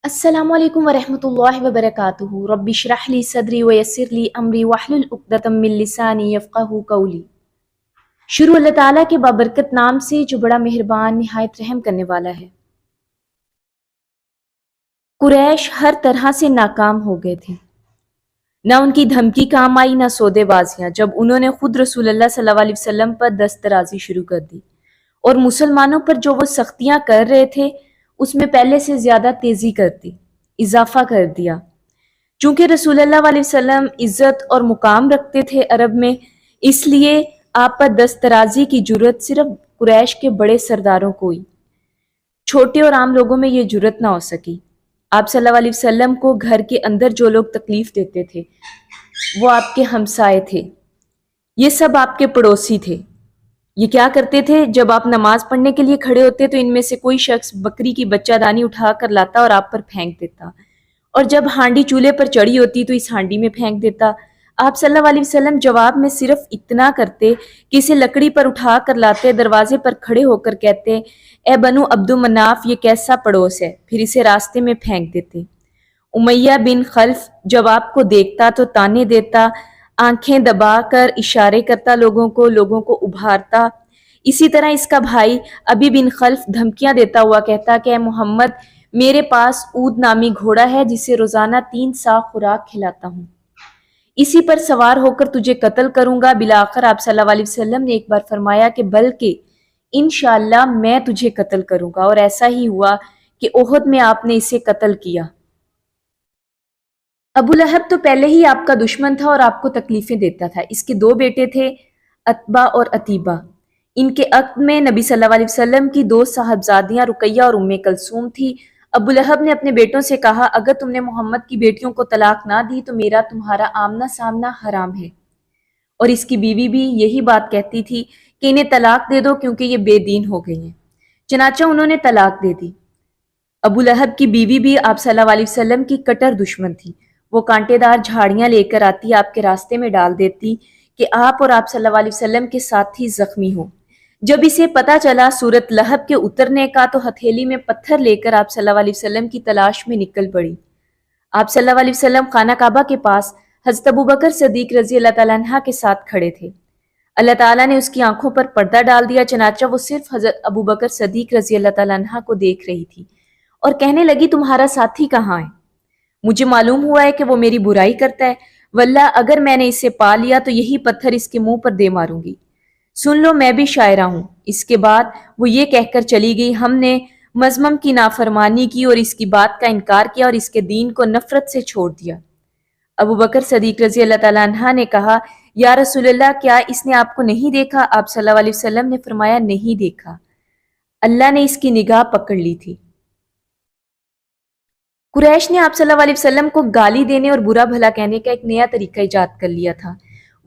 السلام علیکم ورحمۃ اللہ وبرکاتہ رب اشرح لی صدری ویسر لی امری واحلل عقدۃ من لسانی یفقہوا قولی۔ شروع اللہ تعالیٰ کے بابرکت نام سے جو بڑا مہربان نہایت رحم کرنے والا ہے۔ قریش ہر طرح سے ناکام ہو گئے تھے، نہ ان کی دھمکی کام آئی نہ سودے بازیاں، جب انہوں نے خود رسول اللہ صلی اللہ علیہ وسلم پر دست درازی شروع کر دی اور مسلمانوں پر جو وہ سختیاں کر رہے تھے اس میں پہلے سے زیادہ تیزی کر دی، اضافہ کر دیا۔ چونکہ رسول اللہ علیہ وسلم عزت اور مقام رکھتے تھے عرب میں، اس لیے آپ پر دست درازی کی جرت صرف قریش کے بڑے سرداروں کو ہوئی، چھوٹے اور عام لوگوں میں یہ جرت نہ ہو سکی۔ آپ صلی اللہ علیہ وسلم کو گھر کے اندر جو لوگ تکلیف دیتے تھے وہ آپ کے ہمسائے تھے، یہ سب آپ کے پڑوسی تھے۔ یہ کیا کرتے تھے، جب آپ نماز پڑھنے کے لیے کھڑے ہوتے تو ان میں سے کوئی شخص بکری کی بچہ دانی اٹھا کر لاتا اور آپ پر پھینک دیتا، اور جب ہانڈی چولہے پر چڑھی ہوتی تو اس ہانڈی میں پھینک دیتا۔ آپ صلی اللہ علیہ وسلم جواب میں صرف اتنا کرتے کہ اسے لکڑی پر اٹھا کر لاتے، دروازے پر کھڑے ہو کر کہتے، اے بنو عبد مناف، یہ کیسا پڑوس ہے، پھر اسے راستے میں پھینک دیتے۔ امیہ بن خلف جب آپ کو دیکھتا تو تانے دیتا، آنکھیں دبا کر اشارے کرتا، لوگوں کو ابھارتا۔ اسی طرح اس کا بھائی ابی بن خلف دھمکیاں دیتا ہوا کہتا کہ اے محمد، میرے پاس اود نامی گھوڑا ہے جسے روزانہ 3 سا خوراک کھلاتا ہوں، اسی پر سوار ہو کر تجھے قتل کروں گا۔ بالآخر آپ صلی اللہ علیہ وسلم نے ایک بار فرمایا کہ بلکہ انشاءاللہ میں تجھے قتل کروں گا، اور ایسا ہی ہوا کہ احد میں آپ نے اسے قتل کیا۔ ابو لہب تو پہلے ہی آپ کا دشمن تھا اور آپ کو تکلیفیں دیتا تھا۔ اس کے 2 بیٹے تھے، عتبہ اور عتیبہ۔ ان کے عقد میں نبی صلی اللہ علیہ وسلم کی 2 صاحبزادیاں رقیہ اور ام کلثوم تھی۔ ابو لہب نے اپنے بیٹوں سے کہا، اگر تم نے محمد کی بیٹیوں کو طلاق نہ دی تو میرا تمہارا آمنا سامنا حرام ہے، اور اس کی بیوی بھی یہی بات کہتی تھی کہ انہیں طلاق دے دو کیونکہ یہ بے دین ہو گئی ہیں، چنانچہ انہوں نے طلاق دے دی۔ ابو لہب کی بیوی بھی آپ صلی اللہ علیہ وسلم کی کٹر دشمن تھی، وہ کانٹے دار جھاڑیاں لے کر آتی، آپ کے راستے میں ڈال دیتی کہ آپ اور آپ صلی اللہ علیہ وسلم کے ساتھی زخمی ہو۔ جب اسے پتا چلا سورت لہب کے اترنے کا تو ہتھیلی میں پتھر لے کر آپ صلی اللہ علیہ وسلم کی تلاش میں نکل پڑی۔ آپ صلی اللہ علیہ وسلم خانہ کعبہ کے پاس حضرت ابوبکر صدیق رضی اللہ تعالیٰ عنہ کے ساتھ کھڑے تھے۔ اللہ تعالیٰ نے اس کی آنکھوں پر پردہ ڈال دیا، چنانچہ وہ صرف حضرت ابوبکر صدیق رضی اللہ تعالیٰ عنہ کو دیکھ رہی تھی اور کہنے لگی، تمہارا ساتھی کہاں ہے؟ مجھے معلوم ہوا ہے کہ وہ میری برائی کرتا ہے، واللہ اگر میں نے اسے پا لیا تو یہی پتھر اس کے منہ پر دے ماروں گی۔ سن لو، میں بھی شاعرہ ہوں۔ اس کے بعد وہ یہ کہہ کر چلی گئی، ہم نے مزمم کی نافرمانی کی اور اس کی بات کا انکار کیا اور اس کے دین کو نفرت سے چھوڑ دیا۔ ابو بکر صدیق رضی اللہ تعالیٰ عنہ نے کہا، یا رسول اللہ، کیا اس نے آپ کو نہیں دیکھا؟ آپ صلی اللہ علیہ وسلم نے فرمایا، نہیں دیکھا، اللہ نے اس کی نگاہ پکڑ لی تھی۔ قریش نے آپ صلی اللہ علیہ وسلم کو گالی دینے اور برا بھلا کہنے کا ایک نیا طریقہ ایجاد کر لیا تھا۔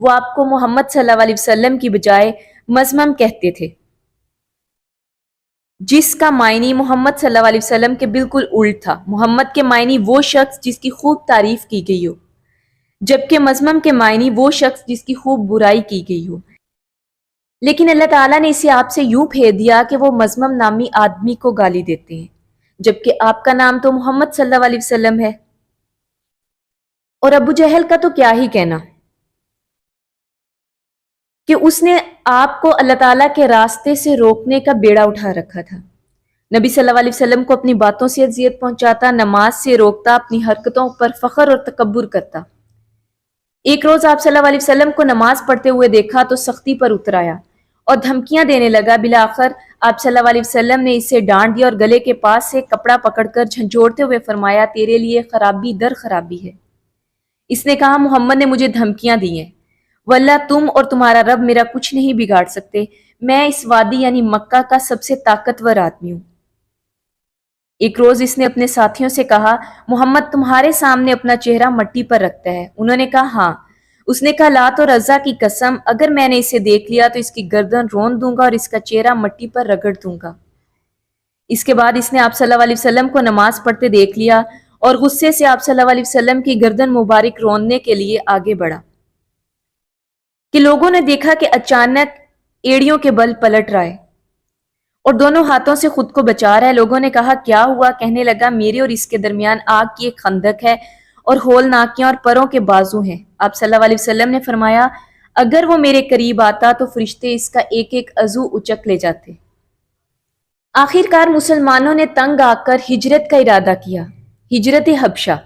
وہ آپ کو محمد صلی اللہ علیہ وسلم کی بجائے مزمم کہتے تھے، جس کا معنی محمد صلی اللہ علیہ وسلم کے بالکل الٹ تھا۔ محمد کے معنی وہ شخص جس کی خوب تعریف کی گئی ہو، جبکہ مزمم کے معنی وہ شخص جس کی خوب برائی کی گئی ہو۔ لیکن اللہ تعالیٰ نے اسے آپ سے یوں پھیر دیا کہ وہ مزمم نامی آدمی کو گالی دیتے ہیں، جبکہ آپ کا نام تو محمد صلی اللہ علیہ وسلم ہے۔ اور ابو جہل کا تو کیا ہی کہنا کہ اس نے آپ کو اللہ تعالیٰ کے راستے سے روکنے کا بیڑا اٹھا رکھا تھا۔ نبی صلی اللہ علیہ وسلم کو اپنی باتوں سے اذیت پہنچاتا، نماز سے روکتا، اپنی حرکتوں پر فخر اور تکبر کرتا۔ ایک روز آپ صلی اللہ علیہ وسلم کو نماز پڑھتے ہوئے دیکھا تو سختی پر اتر آیا اور دھمکیاں دینے لگا۔ بالآخر آپ صلی اللہ علیہ وسلم نے اسے ڈانٹ دیا اور گلے کے پاس سے کپڑا پکڑ کر جھنجھوڑتے ہوئے فرمایا، تیرے لیے خرابی در خرابی ہے۔ اس نے کہا، محمد نے مجھے دھمکیاں دی ہیں، واللہ تم اور تمہارا رب میرا کچھ نہیں بگاڑ سکتے، میں اس وادی یعنی مکہ کا سب سے طاقتور آدمی ہوں۔ ایک روز اس نے اپنے ساتھیوں سے کہا، محمد تمہارے سامنے اپنا چہرہ مٹی پر رکھتا ہے؟ انہوں نے کہا، ہاں۔ اس نے کہا، لات اور عزا کی قسم، اگر میں نے اسے دیکھ لیا تو اس کی گردن رون دوں گا اور اس کا چہرہ مٹی پر رگڑ دوں گا۔ اس کے بعد اس نے آپ صلی اللہ علیہ وسلم کو نماز پڑھتے دیکھ لیا اور غصے سے آپ صلی اللہ علیہ وسلم کی گردن مبارک روننے کے لیے آگے بڑھا کہ لوگوں نے دیکھا کہ اچانک ایڑیوں کے بل پلٹ رہا ہے۔ اور دونوں ہاتھوں سے خود کو بچا رہا ہے۔ لوگوں نے کہا کیا ہوا؟ کہنے لگا میرے اور اس کے درمیان آگ کی ایک خندق ہے اور ہول ناکیاں اور پروں کے بازو ہیں۔ آپ صلی اللہ علیہ وسلم نے فرمایا اگر وہ میرے قریب آتا تو فرشتے اس کا ایک ایک عضو اچک لے جاتے۔ آخر کار مسلمانوں نے تنگ آ کر ہجرت کا ارادہ کیا، ہجرت حبشہ۔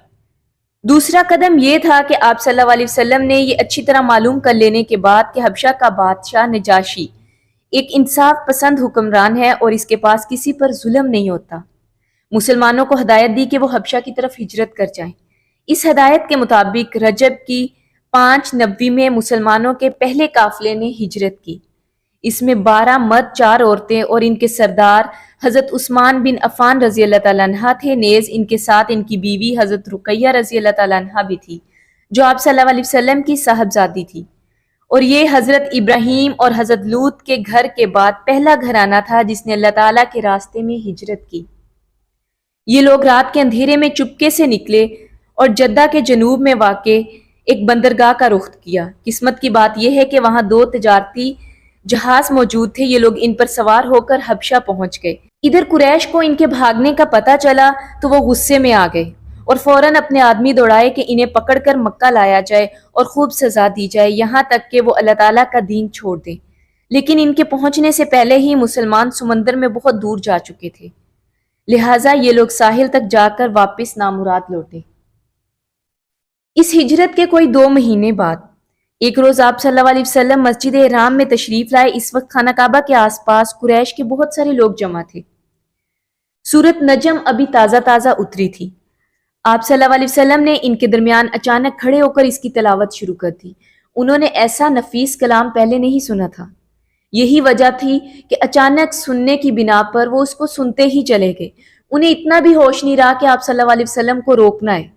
دوسرا قدم یہ تھا کہ آپ صلی اللہ علیہ وسلم نے یہ اچھی طرح معلوم کر لینے کے بعد کہ حبشہ کا بادشاہ نجاشی ایک انصاف پسند حکمران ہے اور اس کے پاس کسی پر ظلم نہیں ہوتا، مسلمانوں کو ہدایت دی کہ وہ حبشہ کی طرف ہجرت کر جائیں۔ اس ہدایت کے مطابق رجب کی 5 نبوی میں مسلمانوں کے پہلے قافلے نے ہجرت کی۔ اس میں 12 مرد 4 عورتیں اور ان کے سردار حضرت عثمان بن عفان رضی اللہ تعالیٰ عنہ تھے، نیز ان کے ساتھ ان کی بیوی حضرت رقیہ رضی اللہ تعالیٰ عنہ بھی تھی جو آپ صلی اللہ علیہ وسلم کی صاحبزادی تھی، اور یہ حضرت ابراہیم اور حضرت لوط کے گھر کے بعد پہلا گھرانہ تھا جس نے اللہ تعالیٰ کے راستے میں ہجرت کی۔ یہ لوگ رات کے اندھیرے میں چپکے سے نکلے اور جدہ کے جنوب میں واقع ایک بندرگاہ کا رخ کیا۔ قسمت کی بات یہ ہے کہ وہاں 2 تجارتی جہاز موجود تھے، یہ لوگ ان پر سوار ہو کر حبشہ پہنچ گئے۔ ادھر قریش کو ان کے بھاگنے کا پتہ چلا تو وہ غصے میں آ گئے اور فوراً اپنے آدمی دوڑائے کہ انہیں پکڑ کر مکہ لایا جائے اور خوب سزا دی جائے یہاں تک کہ وہ اللہ تعالیٰ کا دین چھوڑ دیں، لیکن ان کے پہنچنے سے پہلے ہی مسلمان سمندر میں بہت دور جا چکے تھے، لہٰذا یہ لوگ ساحل تک جا کر واپس نامراد لوٹے۔ اس ہجرت کے کوئی 2 مہینے بعد ایک روز آپ صلی اللہ علیہ وسلم مسجد حرام میں تشریف لائے۔ اس وقت خانہ کعبہ کے آس پاس قریش کے بہت سارے لوگ جمع تھے۔ سورت نجم ابھی تازہ تازہ اتری تھی۔ آپ صلی اللہ علیہ وسلم نے ان کے درمیان اچانک کھڑے ہو کر اس کی تلاوت شروع کر دی۔ انہوں نے ایسا نفیس کلام پہلے نہیں سنا تھا، یہی وجہ تھی کہ اچانک سننے کی بنا پر وہ اس کو سنتے ہی چلے گئے۔ انہیں اتنا بھی ہوش نہیں رہا کہ آپ صلی اللہ علیہ وسلم کو روکنا ہے،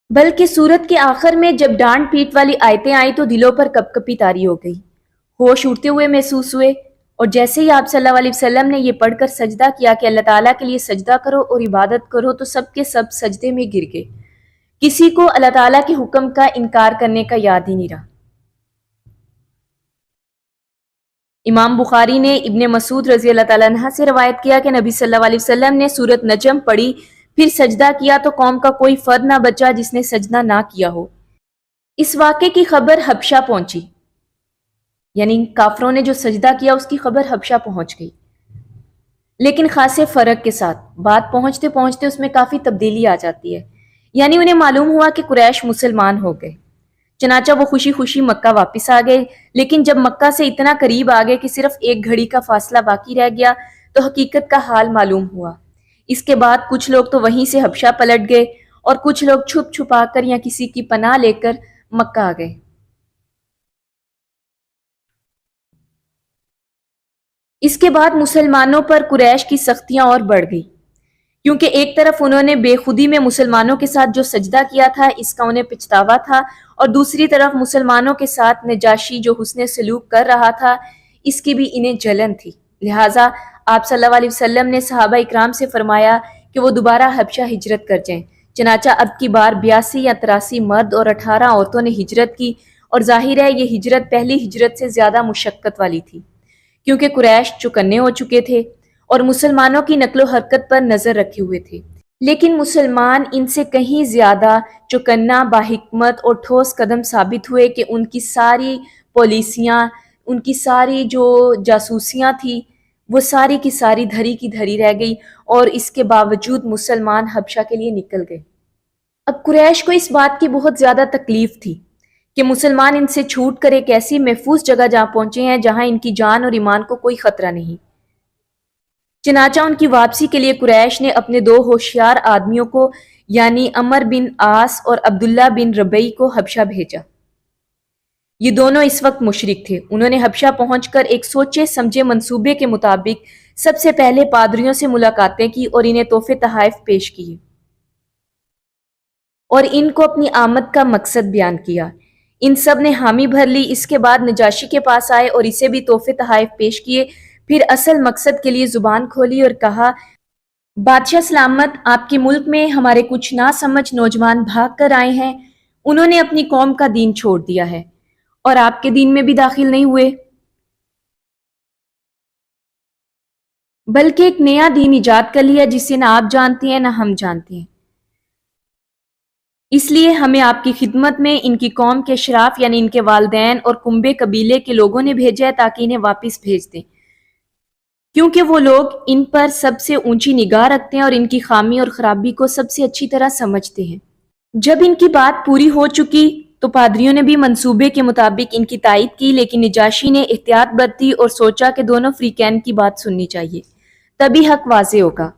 بلکہ سورت کے آخر میں جب ڈانٹ پیٹ والی آیتیں آئیں تو دلوں پر کپ کپی طاری ہو گئی، ہوش اڑتے ہوئے محسوس ہوئے، اور جیسے ہی آپ صلی اللہ علیہ وسلم نے یہ پڑھ کر سجدہ کیا کہ اللہ تعالیٰ کے لیے سجدہ کرو اور عبادت کرو تو سب کے سب سجدے میں گر گئے۔ کسی کو اللہ تعالیٰ کے حکم کا انکار کرنے کا یاد ہی نہیں رہا۔ امام بخاری نے ابن مسعود رضی اللہ تعالیٰ عنہ سے روایت کیا کہ نبی صلی اللہ علیہ وسلم نے سورت نجم پڑھی، پھر سجدہ کیا تو قوم کا کوئی فرد نہ بچا جس نے سجدہ نہ کیا ہو۔ اس واقعے کی خبر حبشہ پہنچی، یعنی کافروں نے جو سجدہ کیا اس کی خبر حبشہ پہنچ گئی، لیکن خاصے فرق کے ساتھ بات پہنچتے پہنچتے اس میں کافی تبدیلی آ جاتی ہے، یعنی انہیں معلوم ہوا کہ قریش مسلمان ہو گئے، چنانچہ وہ خوشی خوشی مکہ واپس آ گئے۔ لیکن جب مکہ سے اتنا قریب آ گئے کہ صرف 1 گھڑی کا فاصلہ باقی رہ گیا تو حقیقت کا حال معلوم ہوا۔ اس کے بعد کچھ لوگ تو وہیں سے حبشہ پلٹ گئے اور کچھ لوگ چھپ چھپا کر یا کسی کی پناہ لے کر مکہ آ گئے۔ اس کے بعد مسلمانوں پر قریش کی سختیاں اور بڑھ گئی، کیونکہ ایک طرف انہوں نے بے خودی میں مسلمانوں کے ساتھ جو سجدہ کیا تھا اس کا انہیں پچھتاوا تھا، اور دوسری طرف مسلمانوں کے ساتھ نجاشی جو حسن سلوک کر رہا تھا اس کی بھی انہیں جلن تھی۔ لہٰذا آپ صلی اللہ علیہ وسلم نے صحابہ اکرام سے فرمایا کہ وہ دوبارہ حبشہ ہجرت کر جائیں۔ چنانچہ اب کی بار 82 یا 83 مرد اور 18 عورتوں نے ہجرت کی، اور ظاہر ہے یہ ہجرت پہلی ہجرت سے زیادہ مشقت والی تھی، کیونکہ قریش چکنے ہو چکے تھے اور مسلمانوں کی نقل و حرکت پر نظر رکھے ہوئے تھے، لیکن مسلمان ان سے کہیں زیادہ چوکنا، باحکمت اور ٹھوس قدم ثابت ہوئے کہ ان کی ساری پالیسیاں، ان کی ساری جو جاسوسیاں تھیں وہ ساری کی ساری دھری کی دھری رہ گئی، اور اس کے باوجود مسلمان حبشہ کے لیے نکل گئے۔ اب قریش کو اس بات کی بہت زیادہ تکلیف تھی کہ مسلمان ان سے چھوٹ کر ایک ایسی محفوظ جگہ جا پہنچے ہیں جہاں ان کی جان اور ایمان کو کوئی خطرہ نہیں۔ چنانچہ ان کی واپسی کے لیے قریش نے اپنے 2 ہوشیار آدمیوں کو یعنی عمر بن عاص اور عبداللہ بن ربیع کو حبشہ بھیجا۔ یہ دونوں اس وقت مشرک تھے۔ انہوں نے حبشہ پہنچ کر ایک سوچے سمجھے منصوبے کے مطابق سب سے پہلے پادریوں سے ملاقاتیں کی اور انہیں تحفے تحائف پیش کیے اور ان کو اپنی آمد کا مقصد بیان کیا۔ ان سب نے حامی بھر لی۔ اس کے بعد نجاشی کے پاس آئے اور اسے بھی تحفے تحائف پیش کیے، پھر اصل مقصد کے لیے زبان کھولی اور کہا، بادشاہ سلامت، آپ کے ملک میں ہمارے کچھ ناسمجھ نوجوان بھاگ کر آئے ہیں، انہوں نے اپنی قوم کا دین چھوڑ دیا ہے اور آپ کے دین میں بھی داخل نہیں ہوئے۔ بلکہ ایک نیا دین ایجاد کر لیا جسے نہ آپ جانتے ہیں نہ ہم جانتے ہیں۔ اس لیے ہمیں آپ کی خدمت میں ان کی قوم کے اشراف یعنی ان کے والدین اور کنبے قبیلے کے لوگوں نے بھیجا ہے تاکہ انہیں واپس بھیج دیں، کیونکہ وہ لوگ ان پر سب سے اونچی نگاہ رکھتے ہیں اور ان کی خامی اور خرابی کو سب سے اچھی طرح سمجھتے ہیں۔ جب ان کی بات پوری ہو چکی تو پادریوں نے بھی منصوبے کے مطابق ان کی تائید کی، لیکن نجاشی نے احتیاط برتی اور سوچا کہ دونوں فریقین کی بات سننی چاہیے، تبھی حق واضح ہوگا۔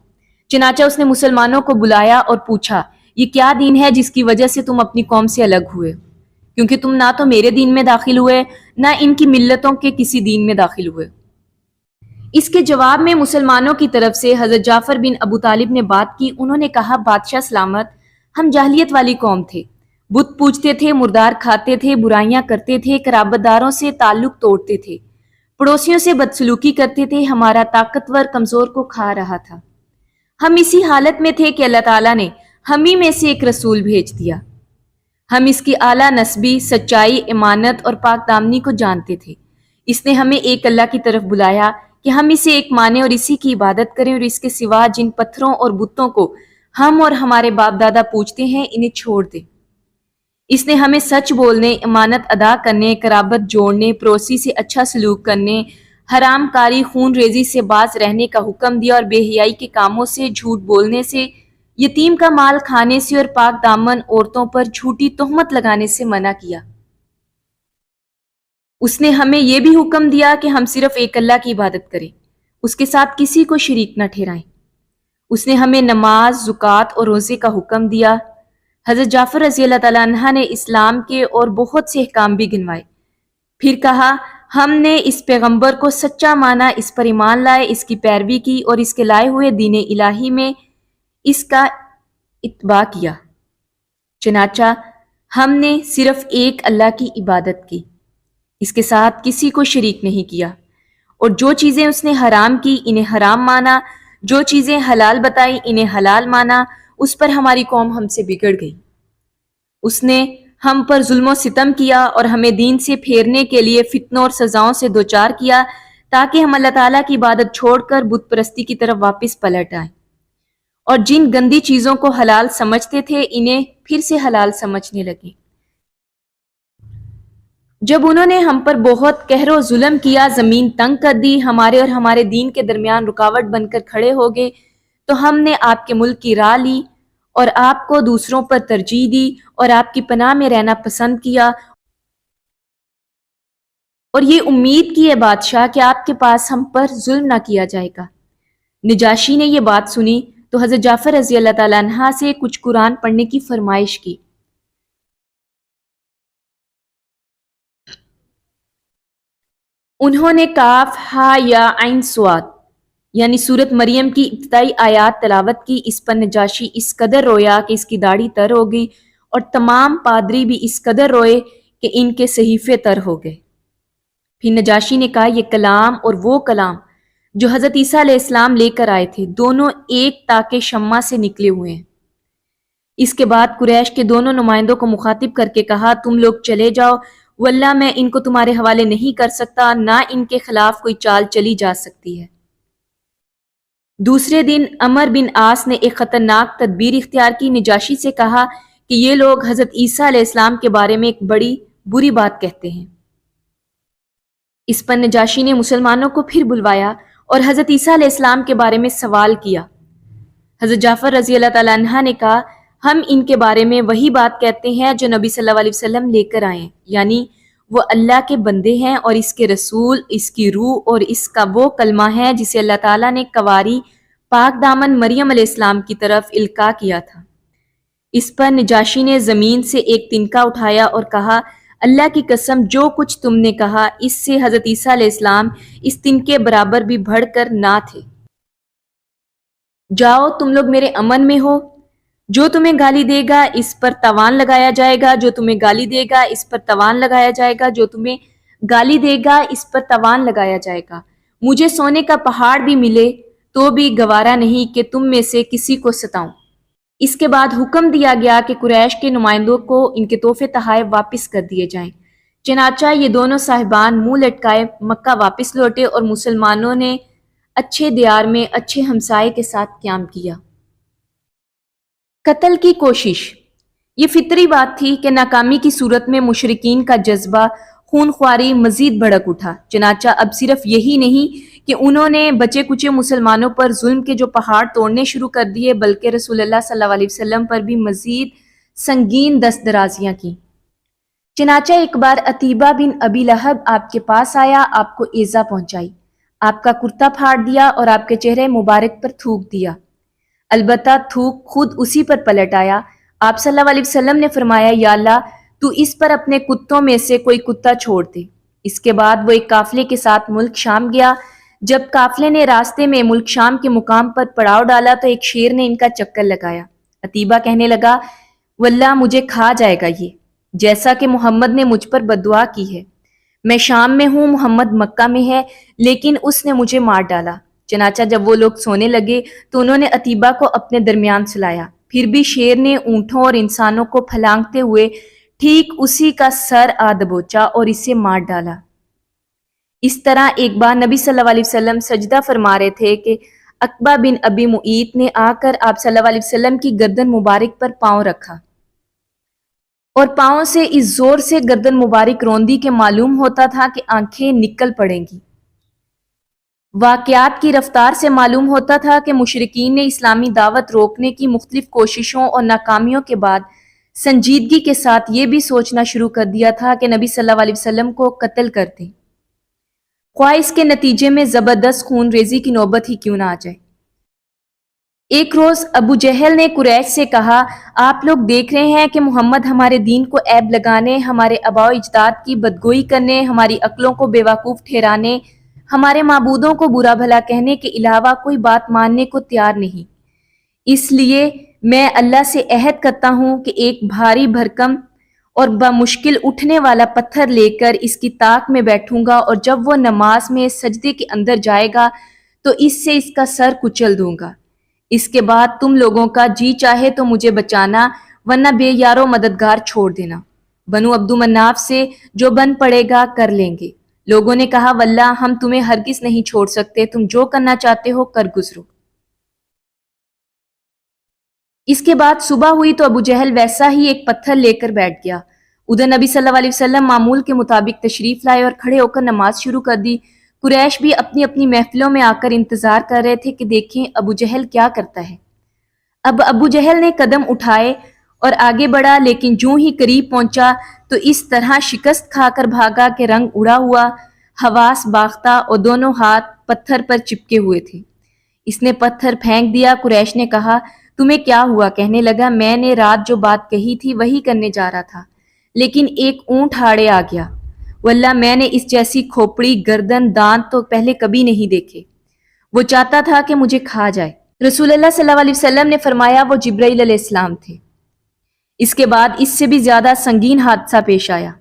چنانچہ اس نے مسلمانوں کو بلایا اور پوچھا، یہ کیا دین ہے جس کی وجہ سے تم اپنی قوم سے الگ ہوئے؟ کیونکہ تم نہ تو میرے دین میں داخل ہوئے نہ ان کی ملتوں کے کسی دین میں داخل ہوئے۔ اس کے جواب میں مسلمانوں کی طرف سے حضرت جعفر بن ابو طالب نے بات کی۔ انہوں نے کہا، بادشاہ سلامت، ہم جاہلیت والی قوم تھے، بت پوجتے تھے، مردار کھاتے تھے، برائیاں کرتے تھے، قرابت داروں سے تعلق توڑتے تھے، پڑوسیوں سے بدسلوکی کرتے تھے، ہمارا طاقتور کمزور کو کھا رہا تھا۔ ہم اسی حالت میں تھے کہ اللہ تعالیٰ نے ہم ہی میں سے ایک رسول بھیج دیا۔ ہم اس کی اعلیٰ نسبی، سچائی، امانت اور پاک دامنی کو جانتے تھے۔ اس نے ہمیں ایک اللہ کی طرف بلایا کہ ہم اسے ایک مانیں اور اسی کی عبادت کریں، اور اس کے سوا جن پتھروں اور بتوں کو ہم اور ہمارے باپ دادا پوجتے ہیں انہیں چھوڑ دیں۔ اس نے ہمیں سچ بولنے، امانت ادا کرنے، قرابت جوڑنے، پڑوسی سے اچھا سلوک کرنے، حرام کاری، خون ریزی سے باز رہنے کا حکم دیا، اور بے حیائی کے کاموں سے، جھوٹ بولنے سے، یتیم کا مال کھانے سے اور پاک دامن عورتوں پر جھوٹی تہمت لگانے سے منع کیا۔ اس نے ہمیں یہ بھی حکم دیا کہ ہم صرف ایک اللہ کی عبادت کریں، اس کے ساتھ کسی کو شریک نہ ٹھہرائیں۔ اس نے ہمیں نماز، زکوٰۃ اور روزے کا حکم دیا۔ حضرت جعفر رضی اللہ تعالیٰ عنہ نے اسلام کے اور بہت سے احکام بھی گنوائے، پھر کہا، ہم نے اس پیغمبر کو سچا مانا، اس پر ایمان لائے، اس کی پیروی کی اور اس کے لائے ہوئے دین الہی میں اس کا اتباع کیا۔ چنانچہ ہم نے صرف ایک اللہ کی عبادت کی، اس کے ساتھ کسی کو شریک نہیں کیا، اور جو چیزیں اس نے حرام کی انہیں حرام مانا، جو چیزیں حلال بتائی انہیں حلال مانا۔ اس پر ہماری قوم ہم سے بگڑ گئی۔ اس نے ہم پر ظلم و ستم کیا اور ہمیں دین سے پھیرنے کے لیے فتنوں اور سزاؤں سے دوچار کیا، تاکہ ہم اللہ تعالیٰ کی عبادت چھوڑ کر بت پرستی کی طرف واپس پلٹ آئیں، اور جن گندی چیزوں کو حلال سمجھتے تھے انہیں پھر سے حلال سمجھنے لگے۔ جب انہوں نے ہم پر بہت قہر و ظلم کیا، زمین تنگ کر دی، ہمارے اور ہمارے دین کے درمیان رکاوٹ بن کر کھڑے ہو گئے، تو ہم نے آپ کے ملک کی راہ لی اور آپ کو دوسروں پر ترجیح دی اور آپ کی پناہ میں رہنا پسند کیا، اور یہ امید کی ہے بادشاہ کہ آپ کے پاس ہم پر ظلم نہ کیا جائے گا۔ نجاشی نے یہ بات سنی تو حضرت جعفر رضی اللہ تعالیٰ عنہ سے کچھ قرآن پڑھنے کی فرمائش کی۔ انہوں نے کاف ہا یا عین صاد یعنی سورت مریم کی ابتدائی آیات تلاوت کی۔ اس پر نجاشی اس قدر رویا کہ اس کی داڑھی تر ہو گئی، اور تمام پادری بھی اس قدر روئے کہ ان کے صحیفے تر ہو گئے۔ پھر نجاشی نے کہا، یہ کلام اور وہ کلام جو حضرت عیسیٰ علیہ السلام لے کر آئے تھے، دونوں ایک تاکِ شمع سے نکلے ہوئے ہیں۔ اس کے بعد قریش کے دونوں نمائندوں کو مخاطب کر کے کہا، تم لوگ چلے جاؤ، واللہ میں ان کو تمہارے حوالے نہیں کر سکتا، نہ ان کے خلاف کوئی چال چلی جا سکتی ہے۔ دوسرے دن عمر بن عاص نے ایک خطرناک تدبیر اختیار کی، نجاشی سے کہا کہ یہ لوگ حضرت عیسیٰ علیہ السلام کے بارے میں ایک بڑی بری بات کہتے ہیں۔ اس پر نجاشی نے مسلمانوں کو پھر بلوایا اور حضرت عیسیٰ علیہ السلام کے بارے میں سوال کیا۔ حضرت جعفر رضی اللہ تعالیٰ عنہ نے کہا، ہم ان کے بارے میں وہی بات کہتے ہیں جو نبی صلی اللہ علیہ وسلم لے کر آئے ہیں، یعنی وہ اللہ کے بندے ہیں اور اس کے رسول، اس کی روح اور اس کا وہ کلمہ ہے جسے اللہ تعالیٰ نے کنواری پاک دامن مریم علیہ السلام کی طرف القاء کیا تھا۔ اس پر نجاشی نے زمین سے ایک تنکا اٹھایا اور کہا، اللہ کی قسم، جو کچھ تم نے کہا اس سے حضرت عیسیٰ علیہ السلام اس تنکے برابر بھی بڑھ کر نہ تھے۔ جاؤ، تم لوگ میرے امن میں ہو، جو تمہیں گالی دے گا اس پر تاوان لگایا جائے گا، جو تمہیں گالی دے گا اس پر تاوان لگایا جائے گا، جو تمہیں گالی دے گا اس پر تاوان لگایا جائے گا۔ مجھے سونے کا پہاڑ بھی ملے تو بھی گوارا نہیں کہ تم میں سے کسی کو ستاؤں۔ اس کے بعد حکم دیا گیا کہ قریش کے نمائندوں کو ان کے تحفے تحائف واپس کر دیے جائیں۔ چنانچہ یہ دونوں صاحبان منہ لٹکائے مکہ واپس لوٹے، اور مسلمانوں نے اچھے دیار میں اچھے ہمسائے کے ساتھ قیام کیا۔ قتل کی کوشش، یہ فطری بات تھی کہ ناکامی کی صورت میں مشرکین کا جذبہ خون خواری مزید بھڑک اٹھا۔ چنانچہ اب صرف یہی نہیں کہ انہوں نے بچے کچے مسلمانوں پر ظلم کے جو پہاڑ توڑنے شروع کر دیے، بلکہ رسول اللہ صلی اللہ علیہ وسلم پر بھی مزید سنگین دست درازیاں کی۔ چنانچہ ایک بار عتیبہ بن ابی لہب آپ کے پاس آیا، آپ کو ایذا پہنچائی، آپ کا کرتا پھاڑ دیا اور آپ کے چہرے مبارک پر تھوک دیا۔ البتہ تھوک خود اسی پر پلٹ آیا۔ آپ صلی اللہ علیہ وسلم نے فرمایا، یا اللہ تو اس پر اپنے کتوں میں سے کوئی کتا چھوڑ دے۔ اس کے بعد وہ ایک قافلے کے ساتھ ملک شام گیا۔ جب قافلے نے راستے میں ملک شام کے مقام پر پڑاؤ ڈالا تو ایک شیر نے ان کا چکر لگایا۔ عتیبہ کہنے لگا، واللہ مجھے کھا جائے گا یہ، جیسا کہ محمد نے مجھ پر بددعا کی ہے۔ میں شام میں ہوں، محمد مکہ میں ہے، لیکن اس نے مجھے مار ڈالا۔ چنانچہ جب وہ لوگ سونے لگے تو انہوں نے عتیبہ کو اپنے درمیان سلایا۔ پھر بھی شیر نے اونٹوں اور انسانوں کو پھلانگتے ہوئے ٹھیک اسی کا سر آ دبوچا اور اسے مار ڈالا۔ اس طرح ایک بار نبی صلی اللہ علیہ وسلم سجدہ فرما رہے تھے کہ عقبہ بن ابی معیط نے آ کر آپ صلی اللہ علیہ وسلم کی گردن مبارک پر پاؤں رکھا اور پاؤں سے اس زور سے گردن مبارک روندی کہ معلوم ہوتا تھا کہ آنکھیں نکل پڑیں گی۔ واقعات کی رفتار سے معلوم ہوتا تھا کہ مشرکین نے اسلامی دعوت روکنے کی مختلف کوششوں اور ناکامیوں کے بعد سنجیدگی کے ساتھ یہ بھی سوچنا شروع کر دیا تھا کہ نبی صلی اللہ علیہ وسلم کو قتل کر دیں، خواہ اس کے نتیجے میں زبردست خون ریزی کی نوبت ہی کیوں نہ آ جائے۔ ایک روز ابو جہل نے قریش سے کہا، آپ لوگ دیکھ رہے ہیں کہ محمد ہمارے دین کو عیب لگانے، ہمارے آباء و اجداد کی بدگوئی کرنے، ہماری عقلوں کو بیوقوف ٹھہرانے، ہمارے معبودوں کو برا بھلا کہنے کے علاوہ کوئی بات ماننے کو تیار نہیں۔ اس لیے میں اللہ سے عہد کرتا ہوں کہ ایک بھاری بھرکم اور بمشکل اٹھنے والا پتھر لے کر اس کی طاق میں بیٹھوں گا، اور جب وہ نماز میں سجدے کے اندر جائے گا تو اس سے اس کا سر کچل دوں گا۔ اس کے بعد تم لوگوں کا جی چاہے تو مجھے بچانا، ورنہ بے یارو مددگار چھوڑ دینا۔ بنو عبد مناف سے جو بن پڑے گا کر لیں گے۔ لوگوں نے کہا، واللہ ہم تمہیں ہرگز نہیں چھوڑ سکتے، تم جو کرنا چاہتے ہو کر گزرو۔ اس کے بعد صبح ہوئی تو ابو جہل ویسا ہی ایک پتھر لے کر بیٹھ گیا۔ ادھر نبی صلی اللہ علیہ وسلم معمول کے مطابق تشریف لائے اور کھڑے ہو کر نماز شروع کر دی۔ قریش بھی اپنی اپنی محفلوں میں آ کر انتظار کر رہے تھے کہ دیکھیں ابو جہل کیا کرتا ہے۔ اب ابو جہل نے قدم اٹھائے اور آگے بڑھا، لیکن جوں ہی قریب پہنچا تو اس طرح شکست کھا کر بھاگا کہ رنگ اڑا ہوا، حواس باختہ اور دونوں ہاتھ پتھر پر چپکے ہوئے تھے۔ اس نے پتھر پھینک دیا۔ قریش نے کہا، تمہیں کیا ہوا؟ کہنے لگا، میں نے رات جو بات کہی تھی وہی کرنے جا رہا تھا، لیکن ایک اونٹ ہاڑے آ گیا۔ واللہ میں نے اس جیسی کھوپڑی، گردن، دانت تو پہلے کبھی نہیں دیکھے۔ وہ چاہتا تھا کہ مجھے کھا جائے۔ رسول اللہ صلی اللہ علیہ وسلم نے فرمایا، وہ جبرائیل علیہ السلام تھے۔ اس کے بعد اس سے بھی زیادہ سنگین حادثہ پیش آیا۔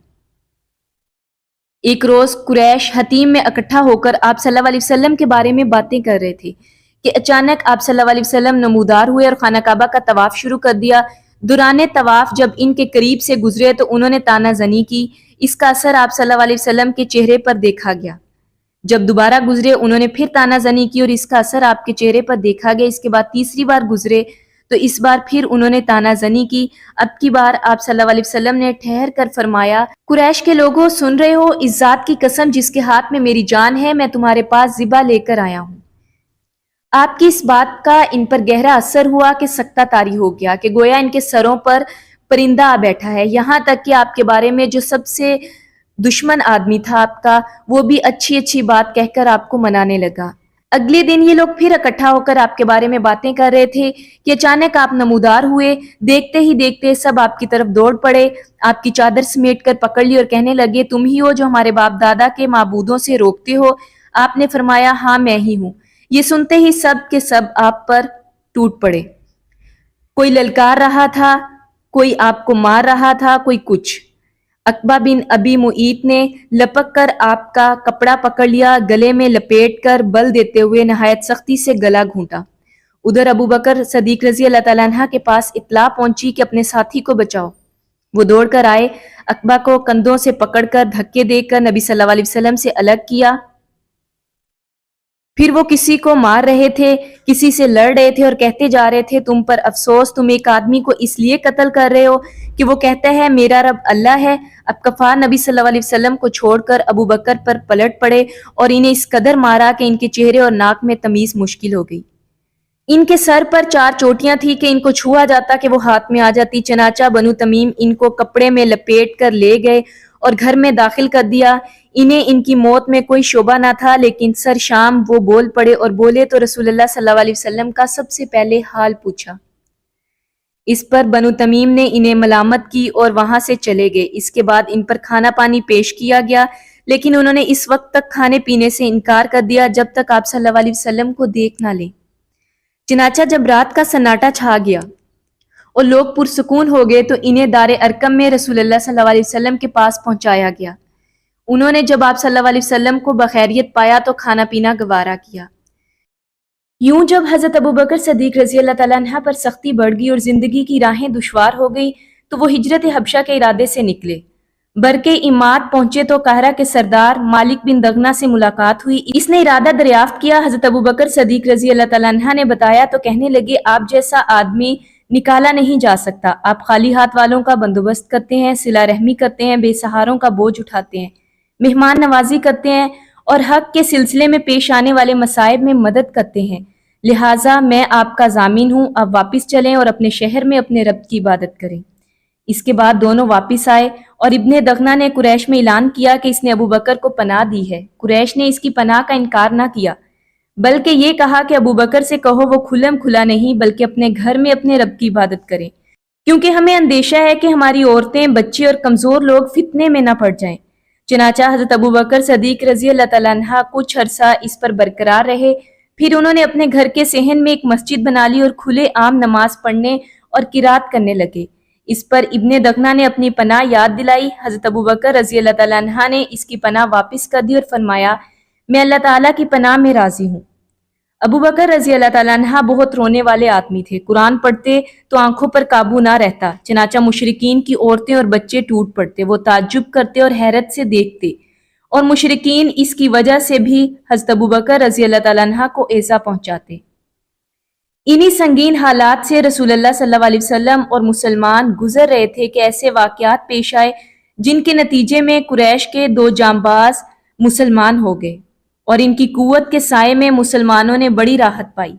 ایک روز قریش حتیم میں اکٹھا ہو کر آپ صلی اللہ علیہ وسلم کے بارے میں باتیں کر رہے تھے کہ اچانک آپ صلی اللہ علیہ وسلم نمودار ہوئے اور خانہ کعبہ کا طواف شروع کر دیا۔ دوران طواف جب ان کے قریب سے گزرے تو انہوں نے طعنہ زنی کی۔ اس کا اثر آپ صلی اللہ علیہ وسلم کے چہرے پر دیکھا گیا۔ جب دوبارہ گزرے انہوں نے پھر طعنہ زنی کی اور اس کا اثر آپ کے چہرے پر دیکھا گیا۔ اس کے بعد تیسری بار گزرے تو اس بار پھر انہوں نے طعنہ زنی کی۔ اب کی بار آپ صلی اللہ علیہ وسلم نے ٹھہر کر فرمایا، قریش کے لوگوں سن رہے ہو، اس ذات کی قسم جس کے ہاتھ میں میری جان ہے، میں تمہارے پاس ذبح لے کر آیا ہوں۔ آپ کی اس بات کا ان پر گہرا اثر ہوا کہ سکتہ طاری ہو گیا، کہ گویا ان کے سروں پر پرندہ آ بیٹھا ہے، یہاں تک کہ آپ کے بارے میں جو سب سے دشمن آدمی تھا آپ کا، وہ بھی اچھی اچھی بات کہہ کر آپ کو منانے لگا۔ اگلے دن یہ لوگ پھر اکٹھا ہو کر آپ کے بارے میں باتیں کر رہے تھے کہ اچانک آپ نمودار ہوئے۔ دیکھتے ہی دیکھتے سب آپ کی طرف دوڑ پڑے، آپ کی چادر سمیٹ کر پکڑ لی اور کہنے لگے، تم ہی ہو جو ہمارے باپ دادا کے معبودوں سے روکتے ہو؟ آپ نے فرمایا، ہاں میں ہی ہوں۔ یہ سنتے ہی سب کے سب آپ پر ٹوٹ پڑے۔ کوئی للکار رہا تھا، کوئی آپ کو مار رہا تھا، کوئی کچھ۔ عقبہ بن ابی معیط نے لپک کر آپ کا کپڑا پکڑ لیا، گلے میں لپیٹ کر بل دیتے ہوئے نہایت سختی سے گلا گھونٹا۔ ادھر ابو بکر صدیق رضی اللہ تعالیٰ عنہ کے پاس اطلاع پہنچی کہ اپنے ساتھی کو بچاؤ۔ وہ دوڑ کر آئے، عقبہ کو کندھوں سے پکڑ کر دھکے دے کر نبی صلی اللہ علیہ وسلم سے الگ کیا۔ پھر وہ کسی کو مار رہے تھے، کسی سے لڑ رہے تھے اور کہتے جا رہے تھے تم پر افسوس، تم ایک آدمی کو اس لیے قتل کر رہے ہو کہ وہ کہتا ہے میرا رب اللہ ہے۔ اب کفار نبی صلی اللہ علیہ وسلم کو چھوڑ کر ابو بکر پر پلٹ پڑے اور انہیں اس قدر مارا کہ ان کے چہرے اور ناک میں تمیز مشکل ہو گئی۔ ان کے سر پر 4 چوٹیاں تھی کہ ان کو چھوا جاتا کہ وہ ہاتھ میں آ جاتی، چنانچہ بنو تمیم ان کو کپڑے میں لپیٹ کر لے گئے اور گھر میں داخل کر دیا۔ انہیں ان کی موت میں کوئی شبہ نہ تھا، لیکن سر شام وہ بول پڑے اور بولے تو رسول اللہ صلی اللہ علیہ وسلم کا سب سے پہلے حال پوچھا۔ اس پر بنو تمیم نے انہیں ملامت کی اور وہاں سے چلے گئے۔ اس کے بعد ان پر کھانا پانی پیش کیا گیا، لیکن انہوں نے اس وقت تک کھانے پینے سے انکار کر دیا جب تک آپ صلی اللہ علیہ وسلم کو دیکھ نہ لیں۔ چنانچہ جب رات کا سناٹا چھا گیا اور لوگ پرسکون ہو گئے تو انہیں دار ارقم میں رسول اللہ صلی اللہ علیہ وسلم کے پاس پہنچایا گیا۔ انہوں نے جب آپ صلی اللہ علیہ وسلم کو بخیریت پایا تو کھانا پینا گوارا کیا۔ یوں جب حضرت ابوبکر صدیق رضی اللہ تعالیٰ عنہ پر سختی بڑھ گئی اور زندگی کی راہیں دشوار ہو گئی تو وہ ہجرت حبشہ کے ارادے سے نکلے۔ برکے اماد پہنچے تو قاہرہ کے سردار مالک بن دغنہ سے ملاقات ہوئی۔ اس نے ارادہ دریافت کیا۔ حضرت ابوبکر صدیق رضی اللہ تعالیٰ عنہ نے بتایا تو کہنے لگے آپ جیسا آدمی نکالا نہیں جا سکتا۔ آپ خالی ہاتھ والوں کا بندوبست کرتے ہیں، صلہ رحمی کرتے ہیں، بے سہاروں کا بوجھ اٹھاتے ہیں، مہمان نوازی کرتے ہیں اور حق کے سلسلے میں پیش آنے والے مصائب میں مدد کرتے ہیں۔ لہٰذا میں آپ کا ضامن ہوں، آپ واپس چلیں اور اپنے شہر میں اپنے رب کی عبادت کریں۔ اس کے بعد دونوں واپس آئے اور ابن دغنہ نے قریش میں اعلان کیا کہ اس نے ابوبکر کو پناہ دی ہے۔ قریش نے اس کی پناہ کا انکار نہ کیا، بلکہ یہ کہا کہ ابوبکر سے کہو وہ کھلم کھلا نہیں بلکہ اپنے گھر میں اپنے رب کی عبادت کریں، کیونکہ ہمیں اندیشہ ہے کہ ہماری عورتیں، بچے اور کمزور لوگ فتنے میں نہ پڑ جائیں۔ چنانچہ حضرت ابوبکر صدیق رضی اللہ تعالیٰ عنہ کچھ عرصہ اس پر برقرار رہے، پھر انہوں نے اپنے گھر کے صحن میں ایک مسجد بنا لی اور کھلے عام نماز پڑھنے اور قرات کرنے لگے۔ اس پر ابن دغنہ نے اپنی پناہ یاد دلائی۔ حضرت ابوبکر رضی اللہ تعالیٰ عنہ نے اس کی پناہ واپس کر دی اور فرمایا میں اللہ تعالیٰ کی پناہ میں راضی ہوں۔ ابوبکر رضی اللہ تعالیٰ عنہ بہت رونے والے آدمی تھے، قرآن پڑھتے تو آنکھوں پر قابو نہ رہتا، چنانچہ مشرکین کی عورتیں اور بچے ٹوٹ پڑتے، وہ تعجب کرتے اور حیرت سے دیکھتے، اور مشرکین اس کی وجہ سے بھی حضرت ابوبکر رضی اللہ تعالیٰ عنہ کو ایذا پہنچاتے۔ انہی سنگین حالات سے رسول اللہ صلی اللہ علیہ وسلم اور مسلمان گزر رہے تھے کہ ایسے واقعات پیش آئے جن کے نتیجے میں قریش کے 2 جانباز مسلمان ہو گئے اور ان کی قوت کے سائے میں مسلمانوں نے بڑی راحت پائی۔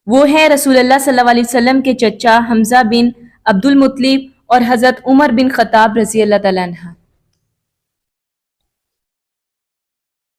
وہ ہیں رسول اللہ صلی اللہ علیہ وسلم کے چچا حمزہ بن عبد المطلب اور حضرت عمر بن خطاب رضی اللہ تعالیٰ عنہ۔